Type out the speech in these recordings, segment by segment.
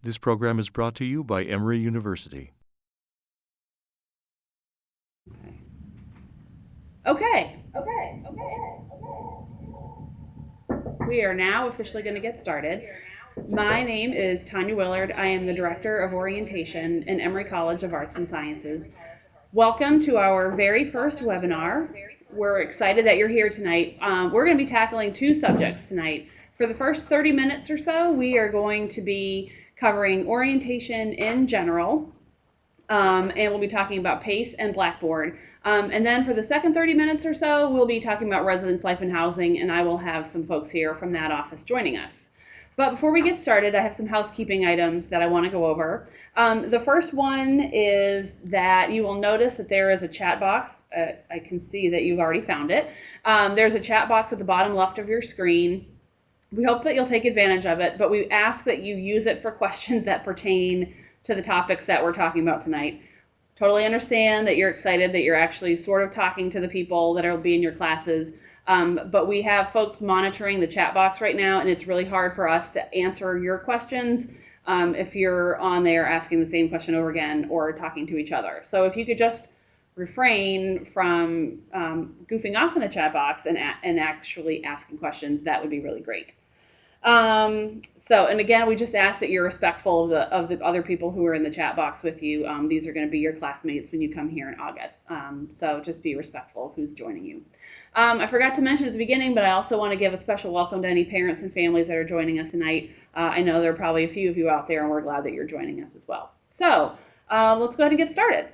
This program is brought to you by Emory University. Okay. We are now officially going to get started. My name is Tanya Willard. I am the Director of Orientation in Emory College of Arts and Sciences. Welcome to our very first webinar. We're excited that you're here tonight. We're going to be tackling two subjects tonight. For the first 30 minutes or so, we are going to be covering orientation in general, and we'll be talking about PACE and Blackboard. And then for the second 30 minutes or so, we'll be talking about residence life and housing, and I will have some folks here from that office joining us. But before we get started, I have some housekeeping items that I want to go over. The first one is that you will notice that there is a chat box. I can see that you've already found it. There's a chat box at the bottom left of your screen. We hope that you'll take advantage of it, but we ask that you use it for questions that pertain to the topics that we're talking about tonight. Totally understand that you're excited that you're actually sort of talking to the people that will be in your classes, but we have folks monitoring the chat box right now, and it's really hard for us to answer your questions if you're on there asking the same question over again or talking to each other. So if you could just refrain from goofing off in the chat box and actually asking questions, that would be really great. And again, we just ask that you're respectful of the other people who are in the chat box with you. These are going to be your classmates when you come here in August. So just be respectful of who's joining you. I forgot to mention at the beginning, but I also want to give a special welcome to any parents and families that are joining us tonight. I know there are probably a few of you out there, and we're glad that you're joining us as well. So let's go ahead and get started.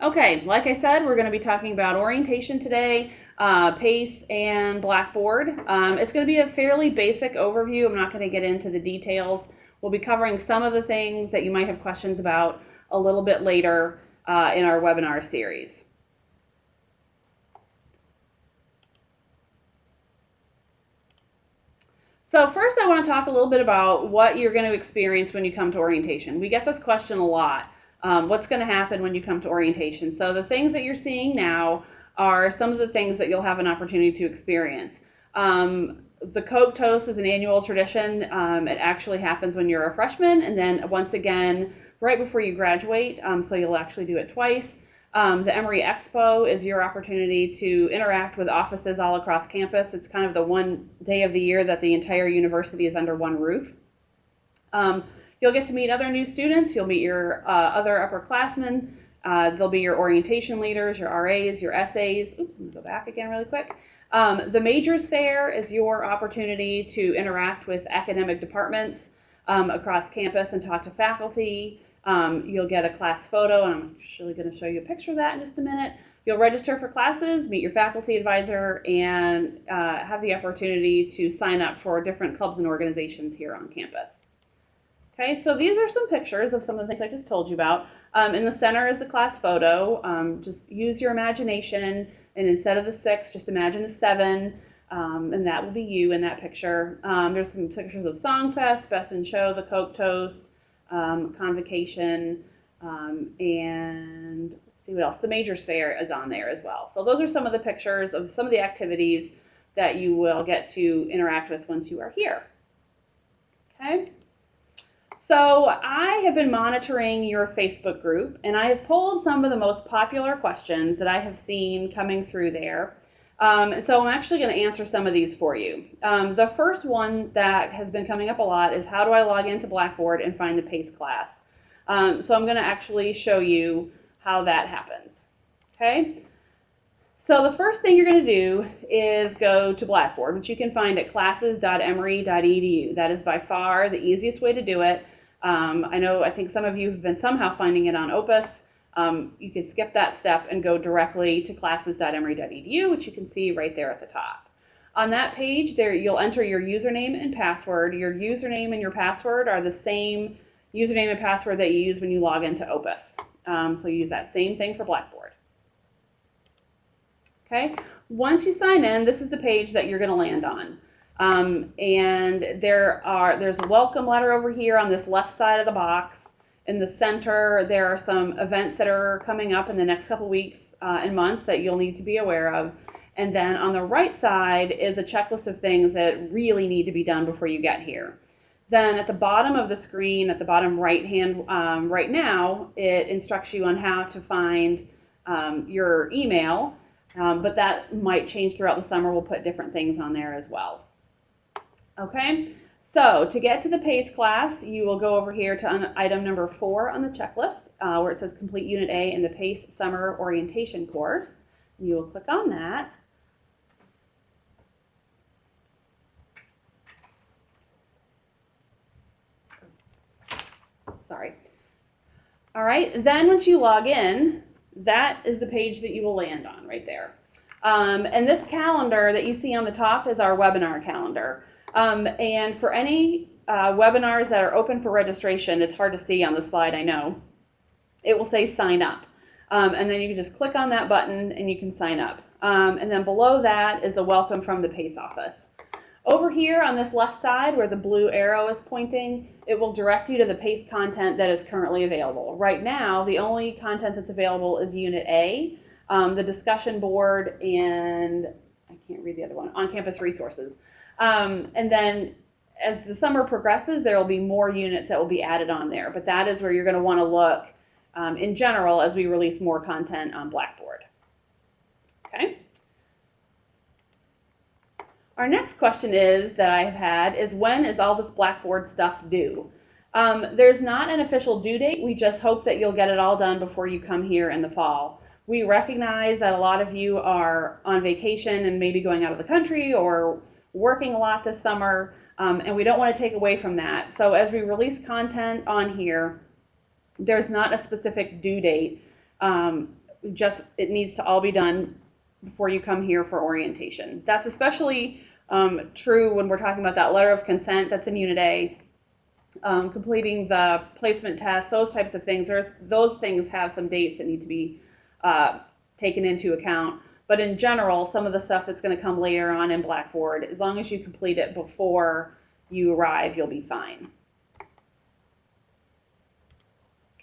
Okay, like I said, we're going to be talking about orientation today, PACE, and Blackboard. It's going to be a fairly basic overview. I'm not going to get into the details. We'll be covering some of the things that you might have questions about a little bit later in our webinar series. So first I want to talk a little bit about what you're going to experience when you come to orientation. We get this question a lot. What's going to happen when you come to orientation? So the things that you're seeing now are some of the things that you'll have an opportunity to experience. The Coke Toast is an annual tradition. It actually happens when you're a freshman, and then once again right before you graduate, so you'll actually do it twice. The Emory Expo is your opportunity to interact with offices all across campus. It's kind of the one day of the year that the entire university is under one roof. You'll get to meet other new students. You'll meet your other upperclassmen. There'll be your orientation leaders, your RAs, your SAs. Oops, let me go back again really quick. The Majors Fair is your opportunity to interact with academic departments across campus and talk to faculty. You'll get a class photo, and I'm actually going to show you a picture of that in just a minute. You'll register for classes, meet your faculty advisor, and have the opportunity to sign up for different clubs and organizations here on campus. Okay, so these are some pictures of some of the things I just told you about. In the center is the class photo. Just use your imagination, and instead of the 6, just imagine a 7, and that will be you in that picture. There's some pictures of Songfest, Best in Show, the Coke Toast, Convocation, and let's see what else. The Majors Fair is on there as well. So those are some of the pictures of some of the activities that you will get to interact with once you are here. Okay. So I have been monitoring your Facebook group, and I have pulled some of the most popular questions that I have seen coming through there. And so I'm actually going to answer some of these for you. The first one that has been coming up a lot is how do I log into Blackboard and find the PACE class? So I'm going to actually show you how that happens. Okay? So the first thing you're going to do is go to Blackboard, which you can find at classes.emory.edu. That is by far the easiest way to do it. I think some of you have been somehow finding it on Opus. You can skip that step and go directly to classes.emory.edu, which you can see right there at the top. On that page, there you'll enter your username and password. Your username and your password are the same username and password that you use when you log into Opus. So you use that same thing for Blackboard. Okay. Once you sign in, this is the page that you're going to land on. And there's a welcome letter over here on this left side of the box. In the center, there are some events that are coming up in the next couple weeks and months that you'll need to be aware of. And then on the right side is a checklist of things that really need to be done before you get here. Then at the bottom of the screen, at the bottom right hand, right now, it instructs you on how to find your email, but that might change throughout the summer. We'll put different things on there as well. Okay, so to get to the PACE class, you will go over here to item number 4 on the checklist, where it says complete Unit A in the PACE Summer Orientation course. You will click on that. Sorry. All right, then once you log in, that is the page that you will land on right there. And this calendar that you see on the top is our webinar calendar. And for any webinars that are open for registration, it's hard to see on the slide, I know, it will say sign up. And then you can just click on that button and you can sign up. And then below that is a welcome from the PACE office. Over here on this left side where the blue arrow is pointing, it will direct you to the PACE content that is currently available. Right now, the only content that's available is Unit A, the discussion board, and I can't read the other one, on-campus resources. And then as the summer progresses, there will be more units that will be added on there, but that is where you're going to want to look in general as we release more content on Blackboard. Okay. Our next question that I've had is when is all this Blackboard stuff due? There's not an official due date. We just hope that you'll get it all done before you come here in the fall. We recognize that a lot of you are on vacation and maybe going out of the country or working a lot this summer, and we don't want to take away from that. So as we release content on here, there's not a specific due date. Just it needs to all be done before you come here for orientation. That's especially true when we're talking about that letter of consent that's in Unit A, completing the placement test, those types of things. Those things have some dates that need to be taken into account. But in general, some of the stuff that's going to come later on in Blackboard, as long as you complete it before you arrive, you'll be fine.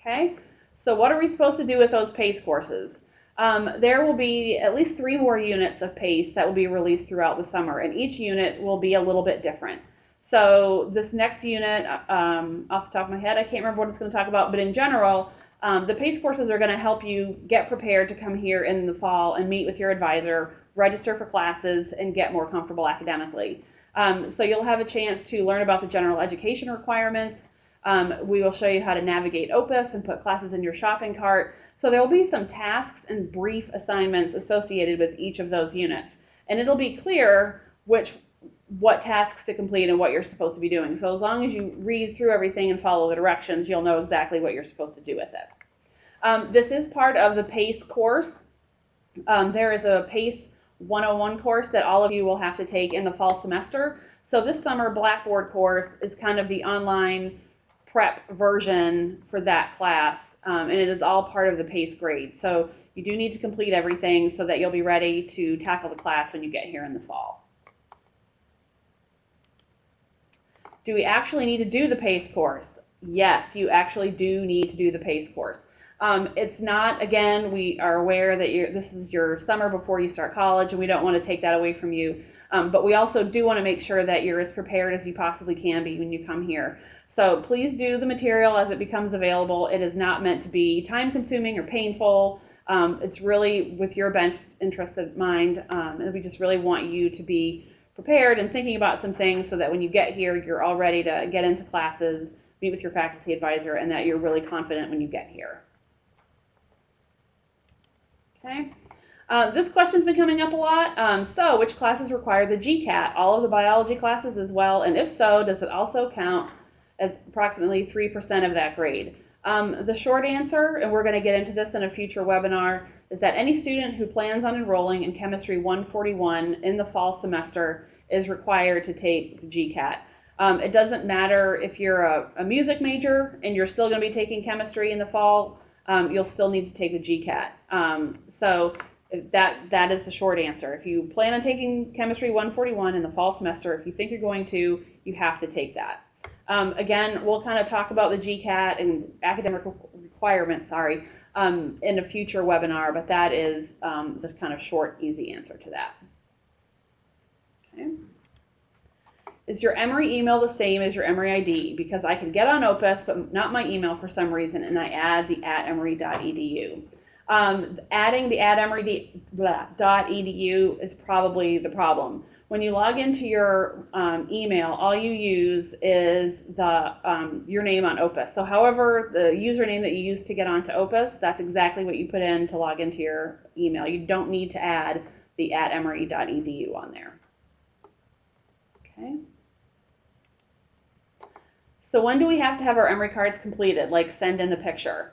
Okay, so what are we supposed to do with those PACE courses? There will be at least 3 more units of PACE that will be released throughout the summer, and each unit will be a little bit different. So this next unit, off the top of my head, I can't remember what it's going to talk about, but in general, the PACE courses are going to help you get prepared to come here in the fall and meet with your advisor, register for classes, and get more comfortable academically. So you'll have a chance to learn about the general education requirements. We will show you how to navigate Opus and put classes in your shopping cart. So there will be some tasks and brief assignments associated with each of those units. And it'll be clear what tasks to complete and what you're supposed to be doing. So as long as you read through everything and follow the directions, you'll know exactly what you're supposed to do with it. This is part of the PACE course. There is a PACE 101 course that all of you will have to take in the fall semester. So this summer Blackboard course is kind of the online prep version for that class, and it is all part of the PACE grade. So you do need to complete everything so that you'll be ready to tackle the class when you get here in the fall. Do we actually need to do the PACE course? Yes, you actually do need to do the PACE course. It's not, again, we are aware that this is your summer before you start college, and we don't want to take that away from you. But we also do want to make sure that you're as prepared as you possibly can be when you come here. So please do the material as it becomes available. It is not meant to be time-consuming or painful. It's really with your best interest in mind, and we just really want you to be prepared and thinking about some things so that when you get here, you're all ready to get into classes, meet with your faculty advisor, and that you're really confident when you get here. Okay. This question's been coming up a lot. So which classes require the GCAT? All of the biology classes as well, and if so, does it also count as approximately 3% of that grade? The short answer, and we're going to get into this in a future webinar, is that any student who plans on enrolling in Chemistry 141 in the fall semester is required to take the GCAT. It doesn't matter if you're a music major and you're still going to be taking chemistry in the fall, you'll still need to take the GCAT. So that is the short answer. If you plan on taking Chemistry 141 in the fall semester, if you think you're going to, you have to take that. Again, we'll kind of talk about the GCAT and academic requirements, in a future webinar, but that is the kind of short, easy answer to that. Okay. Is your Emory email the same as your Emory ID? Because I can get on Opus, but not my email for some reason, and I add the @emory.edu. Adding the @emory.edu is probably the problem. When you log into your email, all you use is your name on Opus. So however the username that you use to get onto Opus, that's exactly what you put in to log into your email. You don't need to add the @emory.edu on there. Okay. So when do we have to have our Emory cards completed, like send in the picture?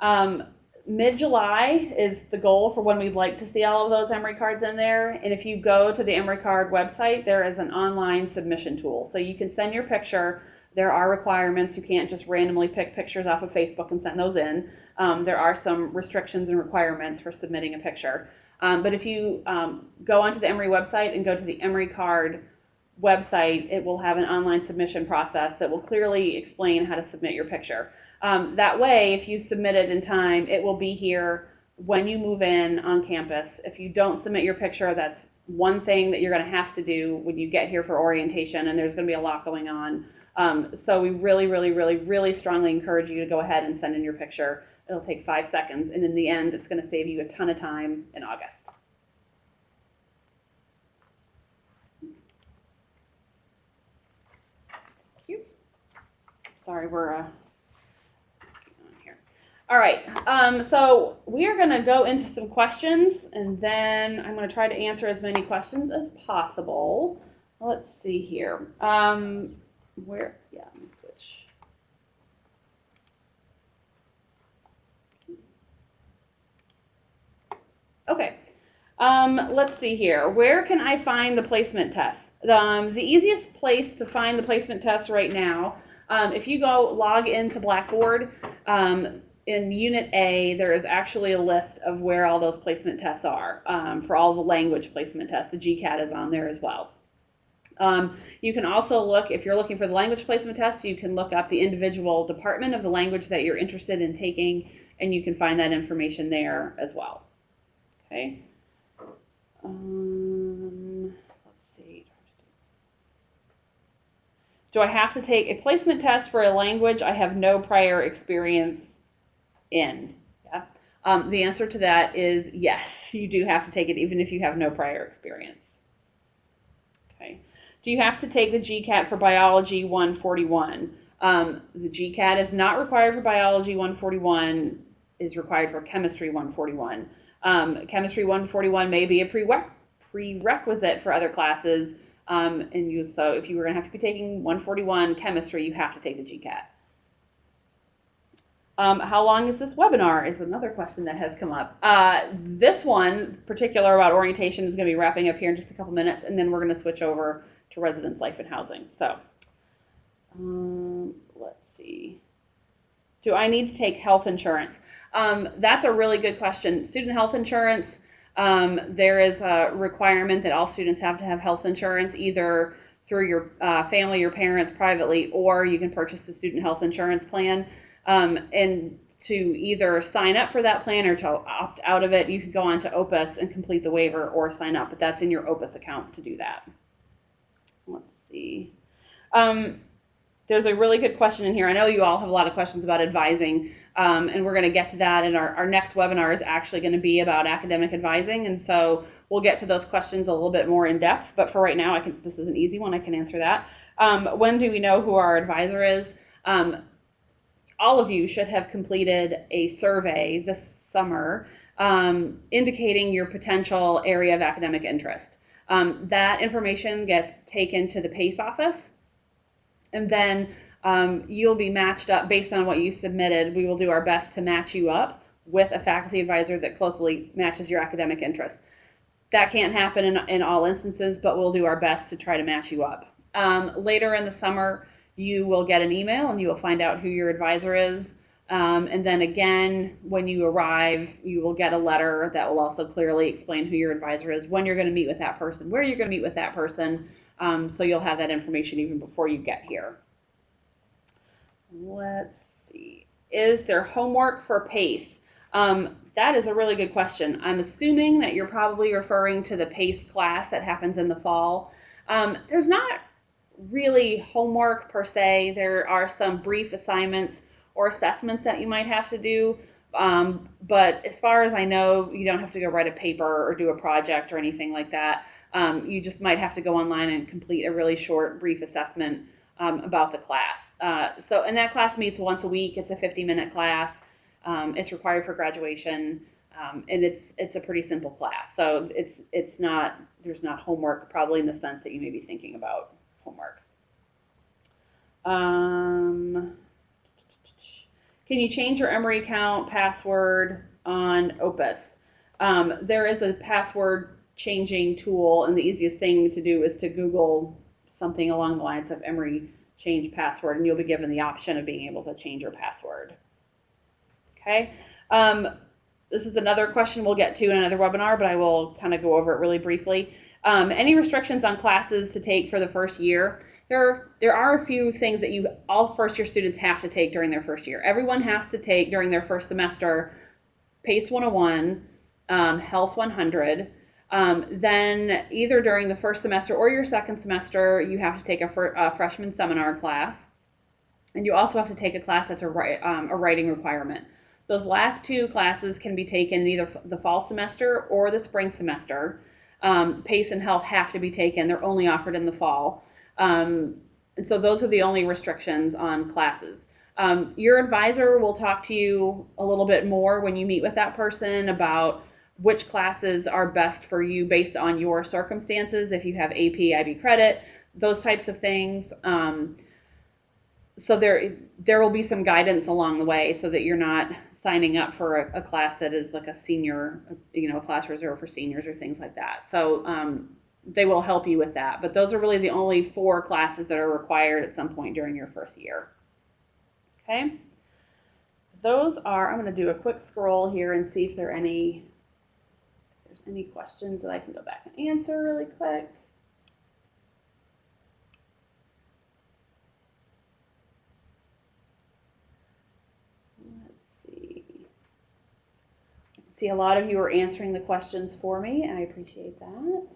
Um, Mid-July is the goal for when we'd like to see all of those Emory cards in there. And if you go to the Emory card website, there is an online submission tool. So you can send your picture. There are requirements. You can't just randomly pick pictures off of Facebook and send those in. There are some restrictions and requirements for submitting a picture. But if you go onto the Emory website and go to the Emory card website, it will have an online submission process that will clearly explain how to submit your picture. That way, if you submit it in time, it will be here when you move in on campus. If you don't submit your picture, that's one thing that you're going to have to do when you get here for orientation, and there's going to be a lot going on. So we really, really, really, really strongly encourage you to go ahead and send in your picture. It'll take 5 seconds, and in the end, it's going to save you a ton of time in August. Thank you. Sorry, we're here. All right, so we are going to go into some questions, and then I'm going to try to answer as many questions as possible. Let's see here. Let me switch. Okay, let's see here. Where can I find the placement test? The easiest place to find the placement test right now, if you go log into Blackboard, in Unit A, there is actually a list of where all those placement tests are for all the language placement tests. The GCAT is on there as well. You can also look, if you're looking for the language placement test, you can look up the individual department of the language that you're interested in taking, and you can find that information there as well. Okay. Let's see. Do I have to take a placement test for a language I have no prior experience in? Yeah. The answer to that is yes, you do have to take it even if you have no prior experience. Okay. Do you have to take the GCAT for Biology 141? The GCAT is not required for Biology 141, is required for Chemistry 141. Chemistry 141 may be a prerequisite for other classes, so if you were going to have to be taking 141 Chemistry, you have to take the GCAT. How long is this webinar is another question that has come up. This one, particular about orientation, is going to be wrapping up here in just a couple minutes, and then we're going to switch over to residence life and housing. So let's see. Do I need to take health insurance? That's a really good question. Student health insurance, there is a requirement that all students have to have health insurance, either through your family, your parents, privately, or you can purchase a student health insurance plan. And to either sign up for that plan or to opt out of it, you can go on to Opus and complete the waiver or sign up, but that's in your Opus account to do that. Let's see. There's a really good question in here. I know you all have a lot of questions about advising, and we're going to get to that, and our next webinar is actually going to be about academic advising, and so we'll get to those questions a little bit more in depth, but for right now, this is an easy one. I can answer that. When do we know who our advisor is? All of you should have completed a survey this summer indicating your potential area of academic interest. That information gets taken to the PACE office, and then you'll be matched up based on what you submitted. We will do our best to match you up with a faculty advisor that closely matches your academic interests. That can't happen in all instances, but we'll do our best to try to match you up. Later in the summer, you will get an email and you will find out who your advisor is. And then again, when you arrive, you will get a letter that will also clearly explain who your advisor is, when you're going to meet with that person, where you're going to meet with that person. So you'll have that information even before you get here. Let's see. Is there homework for PACE? That is a really good question. I'm assuming that you're probably referring to the PACE class that happens in the fall. There's not really homework per se. There are some brief assignments or assessments that you might have to do. But as far as I know, you don't have to go write a paper or do a project or anything like that. You just might have to go online and complete a really short, brief assessment about the class. And that class meets once a week. It's a 50-minute class. It's required for graduation, and it's a pretty simple class. So it's not there's not homework probably in the sense that you may be thinking about homework. Um, can you change your Emory account password on Opus? There is a password changing tool, and the easiest thing to do is to Google something along the lines of Emory change password, and you'll be given the option of being able to change your password. Okay. Um, this is another question we'll get to in another webinar, but I will kind of go over it really briefly. Any restrictions on classes to take for the first year? There are a few things that all first year students have to take during their first year. Everyone has to take during their first semester PACE 101, Health 100. Then either during the first semester or your second semester, you have to take a freshman seminar class. And you also have to take a class that's a writing requirement. Those last two classes can be taken either the fall semester or the spring semester. PACE and Health have to be taken. They're only offered in the fall. And so those are the only restrictions on classes. Your advisor will talk to you a little bit more when you meet with that person about which classes are best for you based on your circumstances, if you have AP, IB credit, those types of things. So there will be some guidance along the way so that you're not signing up for a class that is like a senior, a class reserved for seniors or things like that. So they will help you with that. But those are really the only 4 classes that are required at some point during your first year. Okay. I'm going to do a quick scroll here and see if there's any questions that I can go back and answer really quick. See, a lot of you are answering the questions for me. I appreciate that.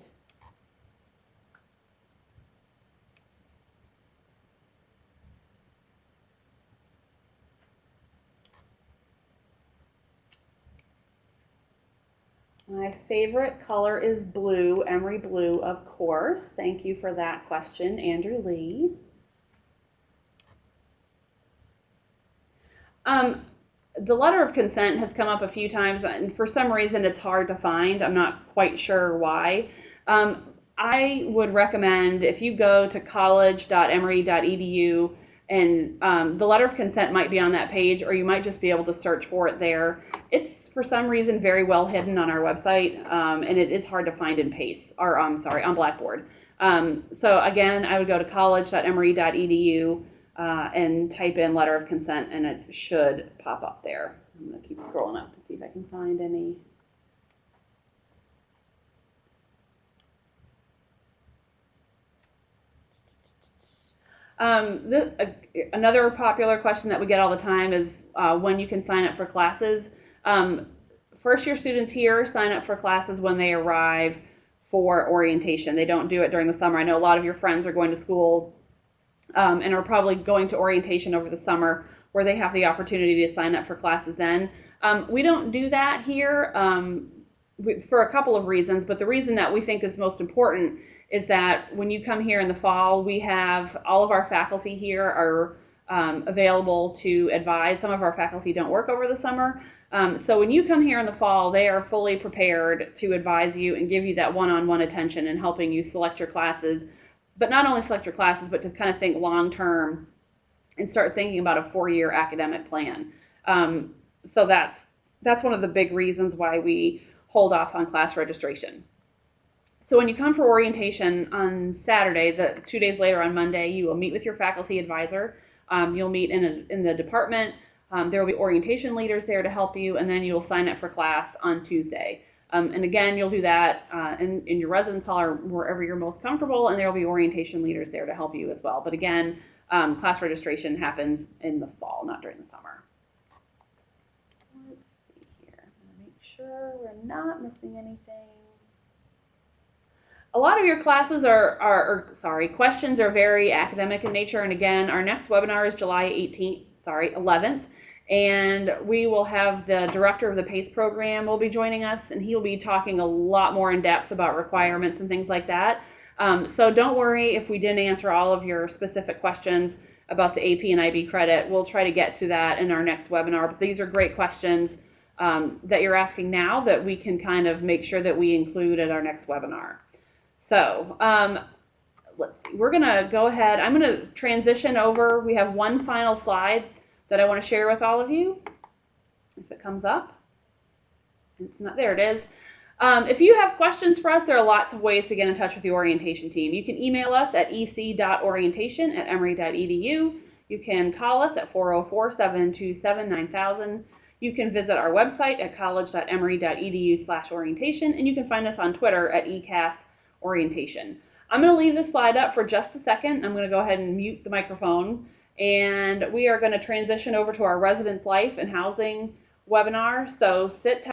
My favorite color is blue, Emory blue, of course. Thank you for that question, Andrew Lee. The letter of consent has come up a few times, and for some reason it's hard to find. I'm not quite sure why. I would recommend if you go to college.emory.edu, and the letter of consent might be on that page, or you might just be able to search for it there. It's for some reason very well hidden on our website, and it is hard to find in PACE, or on Blackboard. So again, I would go to college.emory.edu. And type in letter of consent, and it should pop up there. I'm going to keep scrolling up to see if I can find any. Another popular question that we get all the time is when you can sign up for classes. First year students here sign up for classes when they arrive for orientation. They don't do it during the summer. I know a lot of your friends are going to school and are probably going to orientation over the summer where they have the opportunity to sign up for classes then. We don't do that here for a couple of reasons, but the reason that we think is most important is that when you come here in the fall, we have all of our faculty here are available to advise. Some of our faculty don't work over the summer. So when you come here in the fall, they are fully prepared to advise you and give you that one-on-one attention and helping you select your classes, but not only select your classes, but to kind of think long-term and start thinking about a 4-year academic plan. So that's one of the big reasons why we hold off on class registration. So when you come for orientation on Saturday, 2 days later on Monday, you will meet with your faculty advisor. You'll meet in the department. There will be orientation leaders there to help you, and then you'll sign up for class on Tuesday. And again, you'll do that in your residence hall or wherever you're most comfortable, and there will be orientation leaders there to help you as well. But again, class registration happens in the fall, not during the summer. Let's see sure we're not missing anything. A lot of your classes questions are very academic in nature. And again, our next webinar is July 11th. And we will have the director of the PACE program will be joining us, and he'll be talking a lot more in depth about requirements and things like that. So don't worry if we didn't answer all of your specific questions about the AP and IB credit. We'll try to get to that in our next webinar. But these are great questions that you're asking now that we can kind of make sure that we include at our next webinar. So let's see. We're going to go ahead. I'm going to transition over. We have one final slide that I want to share with all of you. If it comes up. It's not. There it is. If you have questions for us, there are lots of ways to get in touch with the orientation team. You can email us at ec.orientation@emory.edu. You can call us at 404-727-9000. You can visit our website at college.emory.edu/orientation, and you can find us on Twitter at ecasorientation. I'm going to leave this slide up for just a second. I'm going to go ahead and mute the microphone, and we are going to transition over to our residence life and housing webinar. So sit tight.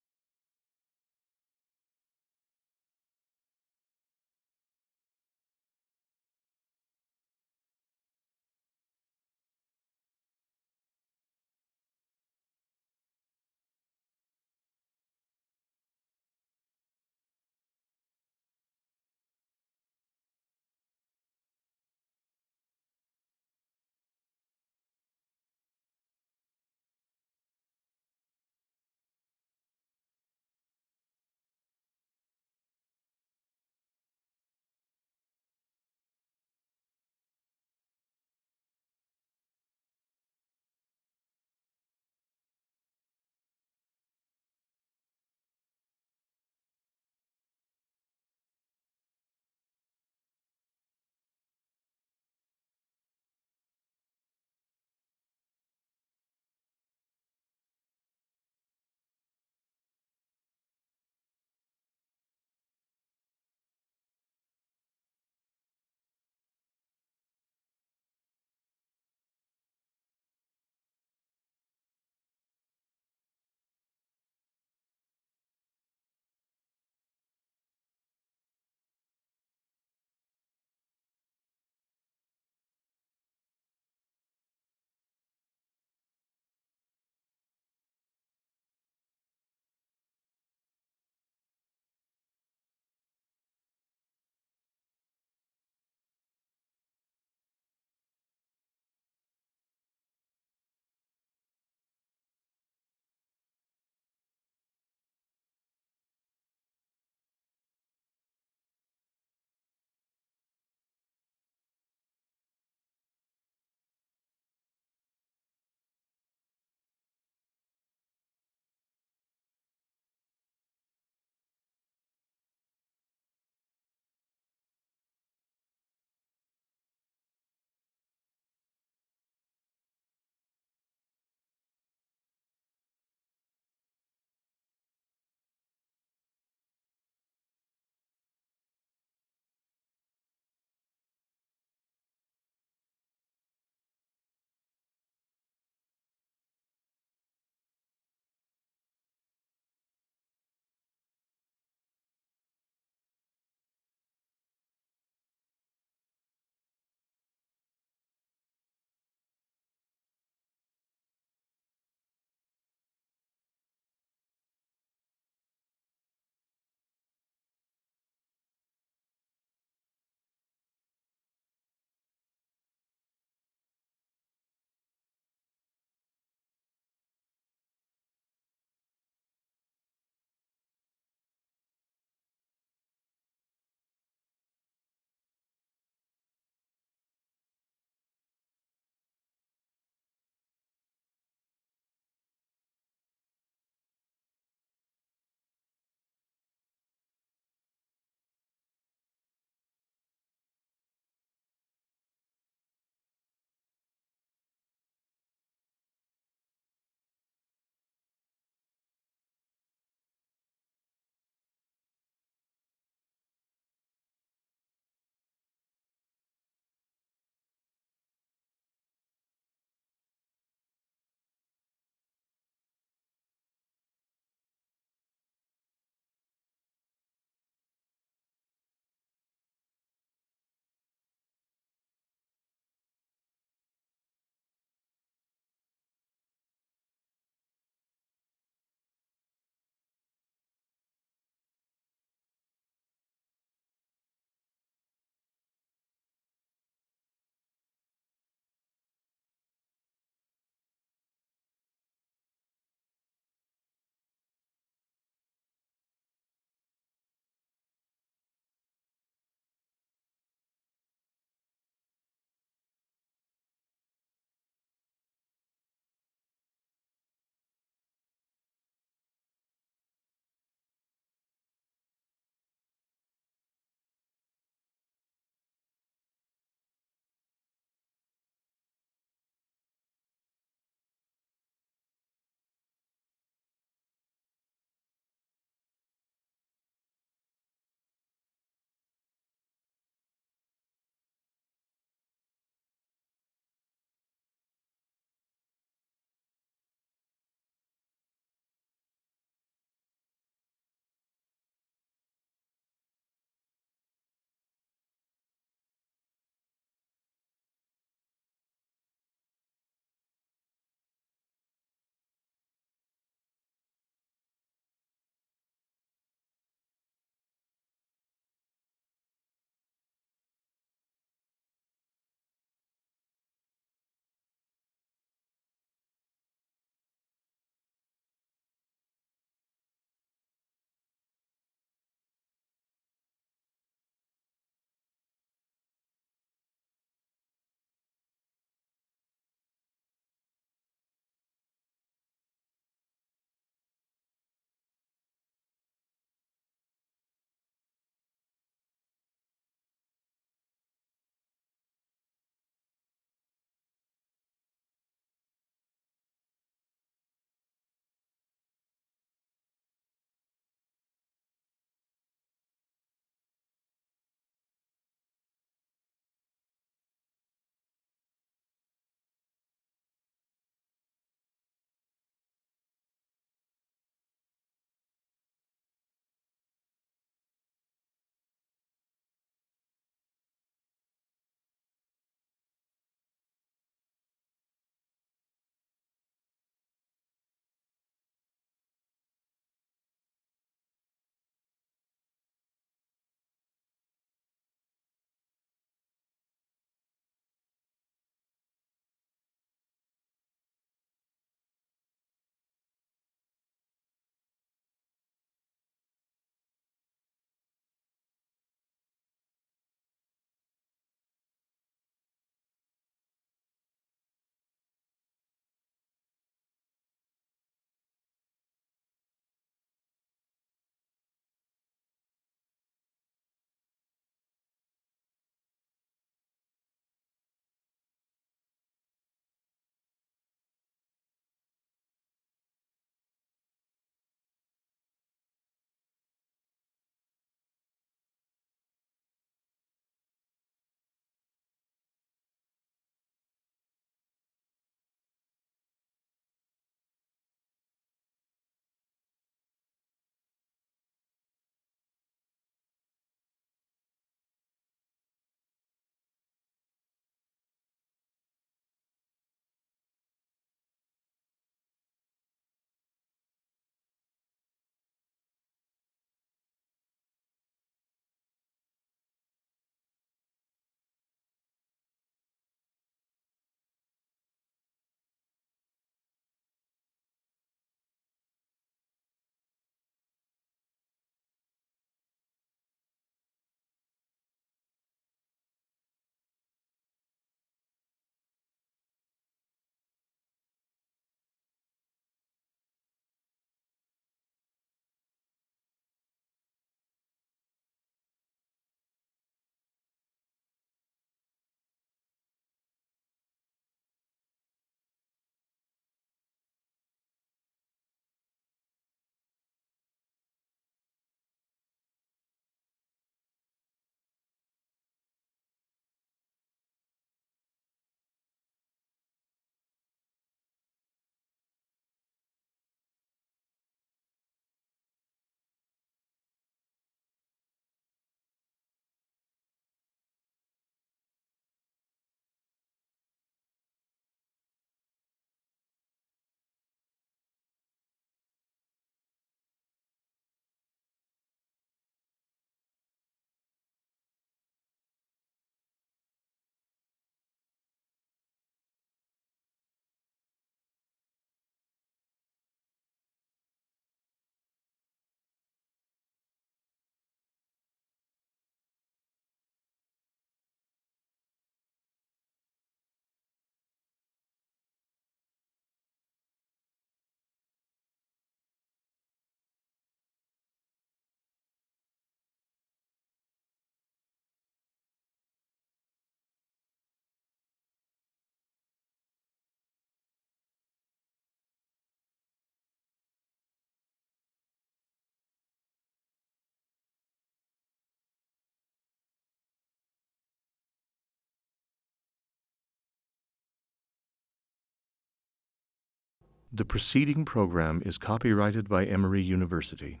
The preceding program is copyrighted by Emory University.